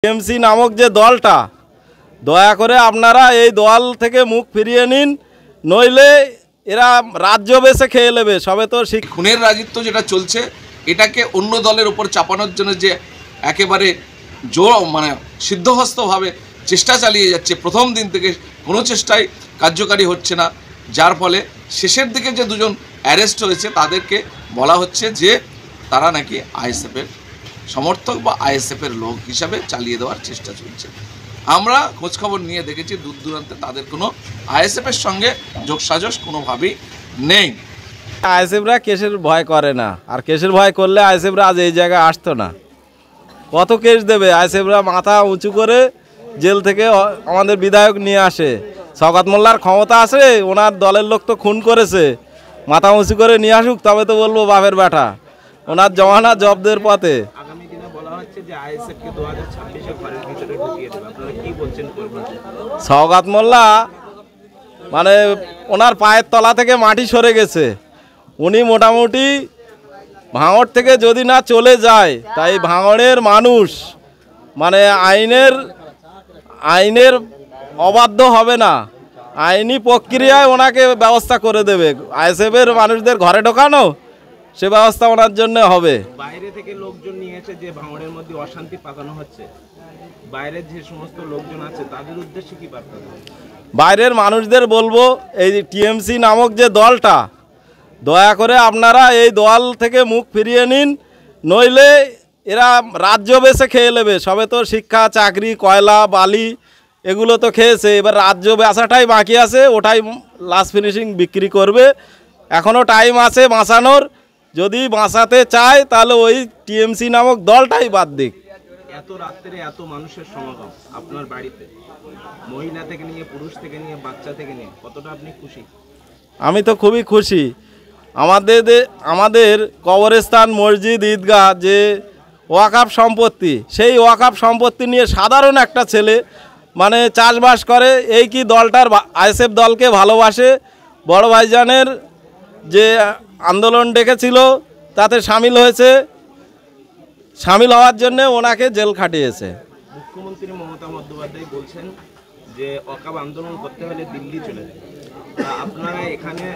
TMC নামক যে দলটা, দয়া করে আপনারা এই দল থেকে মুখ ফিরিয়ে নিন, নইলে এরা রাজ্য বেছে খেয়ে নেবে। সবে তো খুনের রাজত্ব যেটা চলছে, এটাকে অন্য দলের উপর চাপানোর জন্য যে একেবারে সিদ্ধহস্তভাবে চেষ্টা চালিয়ে যাচ্ছে, প্রথম দিন থেকে কোনো চেষ্টাই কার্যকারী হচ্ছে না। যার ফলে শেষের দিকে যে দুজন অ্যারেস্ট হয়েছে তাদেরকে বলা হচ্ছে যে তারা নাকি আইএসএফের সমর্থক বা আইএসএফের লোক হিসাবে চালিয়ে দেওয়ার চেষ্টা চলছে। আমরা খোঁজখবর নিয়ে দেখেছি দূর দূরান্তে তাদের কোনো আইএসএফের সঙ্গে যোগসাজশ কোনোভাবেই নেই। আইএসএফরা কেসের ভয় করে না, আর কেসের ভয় করলে আইএসএফরা আজ এই জায়গায় আসতো না। কত কেস দেবে? আইএসএফরা মাথা উঁচু করে জেল থেকে আমাদের বিধায়ক নিয়ে আসে। শওকত মোল্লার ক্ষমতা আছে, ওনার দলের লোক তো খুন করেছে, মাথা উঁচু করে নিয়ে আসুক, তবে তো বলবো বাপের ব্যাটা। ওনার জমানা জব্দের পথে। শওকত মোল্লা মানে ওনার পায়ের তলা থেকে মাটি সরে গেছে। উনি মোটামুটি ভাঙড় থেকে যদি না চলে যায়, তাই ভাঙড়ের মানুষ মানে আইনের অবাধ্য হবে না, আইনি প্রক্রিয়ায় ওনাকে ব্যবস্থা করে দেবে। আইএসএফের মানুষদের ঘরে ঢোকানো, সে ব্যবস্থা ওনার জন্য হবে। বাইরে থেকে লোকজন নিয়ে এসে যে ভাঙড়ের মধ্যে অশান্তি পাকানো হচ্ছে, বাইরের যে সমস্ত লোকজন আছে তাদের উদ্দেশ্যে কি বার্তা? বাইরের মানুষদের বলবো, এই টিএমসি নামক যে দলটা, দয়া করে আপনারা এই দল থেকে মুখ ফিরিয়ে নিন, নইলে এরা রাজ্য বেছে খেয়ে নেবে। সবে তো শিক্ষা, চাকরি, কয়লা, বালি এগুলো তো খেয়েছে, এবার রাজ্য বেচাটাই বাকি আছে, ওটাই লাস্ট ফিনিশিং বিক্রি করবে। এখনও টাইম আছে বাঁচানোর, যদি বাঁচাতে চায় তাহলে ওই টিএমসি নামক দলটাই বাদ দিক। এত রাত্রে এত মানুষের সমাগম আপনার বাড়িতে, মহিলা থেকে নিয়ে পুরুষ থেকে নিয়ে বাচ্চা থেকে নিয়ে, কতটা আপনি খুশি? আমি তো খুবই খুশি। আমাদের কবরস্থান, মসজিদ, ঈদগাহ যে ওয়াকাফ সম্পত্তি, সেই ওয়াকাফ সম্পত্তি নিয়ে সাধারণ একটা ছেলে মানে চাষবাস করে, এই কি দলটার আইএসএফ দলকে ভালোবাসে, বড় ভাইজানের যে আন্দোলন ডেকেছিল তাতে সামিল হয়েছে, সামিল হওয়ার জন্য ওনাকে জেল খাটিয়েছে। মুখ্যমন্ত্রী মমতা বন্দ্যোপাধ্যায় বলছেন যে ওয়াকাফ আন্দোলন করতে হলে দিল্লি চলে যাবে। আপনারা এখানে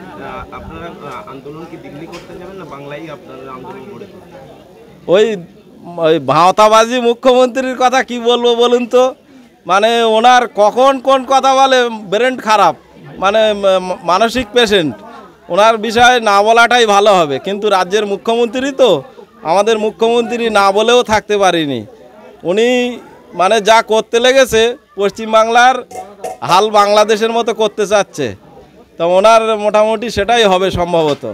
আন্দোলন কি দিল্লি করতে যাবেন না বাংলায় আপনারা আন্দোলন করে? ওই ভাওতাবাজি মুখ্যমন্ত্রীর কথা কি বলবো বলুন তো, মানে ওনার কখন কোন কথা বলে, ব্রেন খারাপ, মানে মানসিক পেশেন্ট। ওনার বিষয়ে না বলাটাই ভালো হবে, কিন্তু রাজ্যের মুখ্যমন্ত্রী তো, আমাদের মুখ্যমন্ত্রী না বলেও থাকতে পারিনি। উনি মানে যা করতে লেগেছে, পশ্চিমবাংলার হাল বাংলাদেশের মতো করতে চাচ্ছে, তো ওনার মোটামুটি সেটাই হবে সম্ভবত।